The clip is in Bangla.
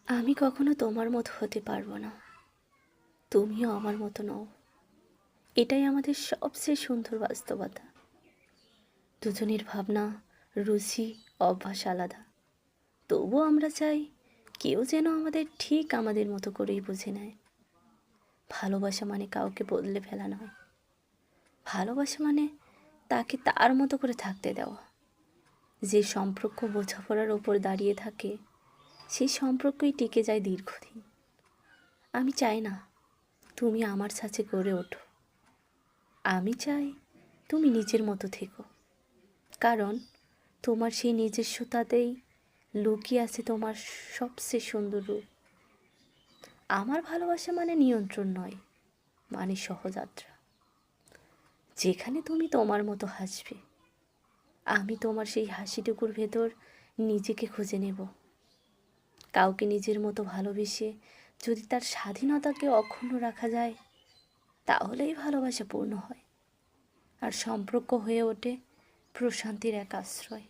আমি কখনো তোমার মতো হতে পারবো না, তুমিও আমার মতো নও। এটাই আমাদের সবচেয়ে সুন্দর বাস্তবতা। দুজনের ভাবনা, রুচি, অভ্যাস আলাদা, তবুও আমরা চাই কেউ যেন আমাদের ঠিক আমাদের মতো করেই বুঝে নেয়। ভালোবাসা মানে কাউকে বদলে ফেলা নয়, ভালোবাসা মানে তাকে তার মতো করে থাকতে দেওয়া। যে সম্পর্ক বোঝাপড়ার ওপর দাঁড়িয়ে থাকে সেই সম্পর্কই টিকে যায় দীর্ঘদিন। আমি চাই না তুমি আমার ছাঁচে গড়ে ওঠো, আমি চাই তুমি নিজের মতো থেকো। কারণ তোমার সেই নিজস্বতাতেই লুকিয়ে আছে তোমার সবচেয়ে সুন্দর রূপ। আমার ভালোবাসা মানে নিয়ন্ত্রণ নয়, মানে সহযাত্রা, যেখানে তুমি তোমার মতো হাসবে, আমি তোমার সেই হাসিটুকুর ভেতর নিজেকে খুঁজে নেব। কাউকে নিজের মতো ভালোবেসে যদি তার স্বাধীনতাকে অক্ষুণ্ণ রাখা যায়, তাহলেই ভালোবাসা পূর্ণ হয় আর সম্পর্ক হয়ে ওঠে প্রশান্তির এক আশ্রয়।